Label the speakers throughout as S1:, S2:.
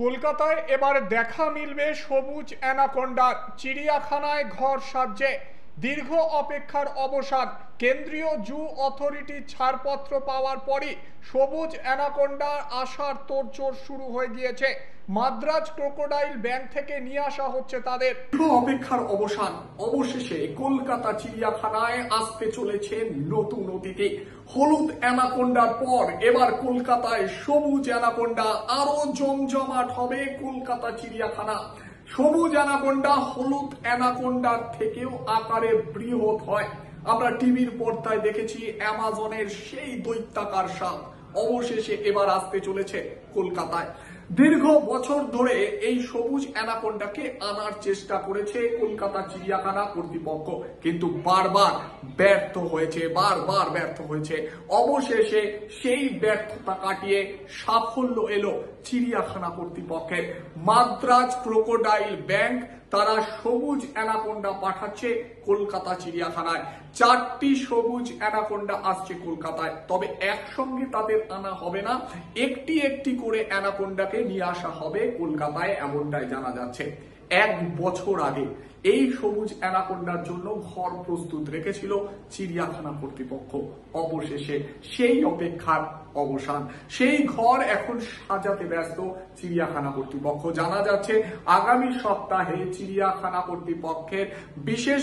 S1: কলকাতায় এবার দেখা মিলবে সবুজ অ্যানাকোন্ডার। চিড়িয়াখানায় ঘর সাজছে। দীর্ঘ অপেক্ষার অবসান। কেন্দ্রীয় জু অথরিটির ছাড়পত্র পাওয়ার পরই সবুজ অ্যানাকোন্ডার আসার তোড়জোড় শুরু হয়ে গিয়েছে। মাদ্রাজ ক্রোকোডাইল ব্যাংক থেকে নিয়ে আসা হচ্ছে তাদের। দীর্ঘ অপেক্ষার অবসান। অবশেষে কলকাতা চিড়িয়াখানায় আসতে চলেছে নতুন অতিথি। হলুদ অ্যানাকোন্ডার পর এবার কলকাতায় সবুজ অ্যানাকোন্ডা। আরো জমজমাট হবে কলকাতা চিড়িয়াখানা। সবুজ অ্যানাকোন্ডা হলুদ অ্যানাকোন্ডার থেকেও আকারে বৃহৎ হয়। আমরা টিভির পর্দায় দেখেছি অ্যামাজনের সেই দৈত্যাকার সাপ। অবশেষে এবার আসতে চলেছে কলকাতায়। দীর্ঘ বছর ধরে এই সবুজ অ্যানাকোন্ডাকে আনার চেষ্টা করেছে কলকাতা চিড়িয়াখানা কর্তৃপক্ষ, কিন্তু বারবার ব্যর্থ হয়েছে। অবশেষে সেই ব্যর্থতা কাটিয়ে সাফল্য এলো চিড়িয়াখানা কর্তৃপক্ষের। মাদ্রাজ ক্রোকোডাইল ব্যাংক তারা সবুজ অ্যানাকোন্ডা পাঠাচ্ছে কলকাতা চিড়িয়াখানায়। 4টি সবুজ অ্যানাকোন্ডা আসছে কলকাতায়, তবে একসঙ্গে তাদের আনা হবে না, একটি একটি করে অ্যানাকোন্ডাকে নিয়ে আসা হবে কলকাতায়, এমনটাই জানা যাচ্ছে। 1 বছর আগে এই সবুজ অ্যানাকোন্ডার জন্য ঘর প্রস্তুত রেখেছিল চিড়িয়াখানা কর্তৃপক্ষ। অবশেষে সেই অপেক্ষার অবসান। সেই ঘর এখন সাজাতে ব্যস্ত চিড়িয়াখানা কর্তৃপক্ষ। জানা যাচ্ছে আগামী সপ্তাহে চিড়িয়াখানা কর্তৃপক্ষের বিশেষ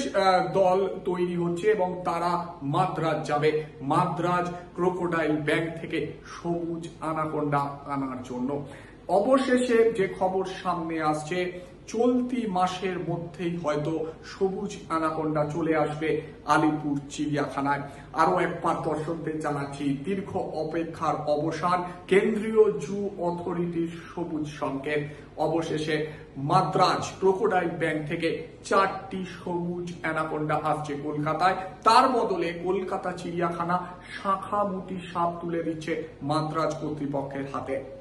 S1: দল তৈরি হচ্ছে এবং তারা মাদ্রাজ যাবে, মাদ্রাজ ক্রোকোডাইল ব্যাংক থেকে সবুজ অ্যানাকোন্ডা আনার জন্য। অবশেষে যে খবর সামনে আসছে, চলতি মাসের মধ্যেই হয়তো সবুজ অ্যানাকোন্ডা চলে আসবে আলিপুর চিড়িয়াখানায়। আরো একবার দর্শকদের জানাচ্ছি, দীর্ঘ অপেক্ষার অবসান। কেন্দ্রীয় জু অথরিটির সবুজ সংকেত। অবশেষে মাদ্রাজ ক্রোকোডাইল ব্যাংক থেকে 4টি সবুজ অ্যানাকোন্ডা আসছে কলকাতায়। তার বদলে কলকাতা চিড়িয়াখানা শাঁখামুটি সাপ তুলে দিচ্ছে মাদ্রাজ কর্তৃপক্ষের হাতে।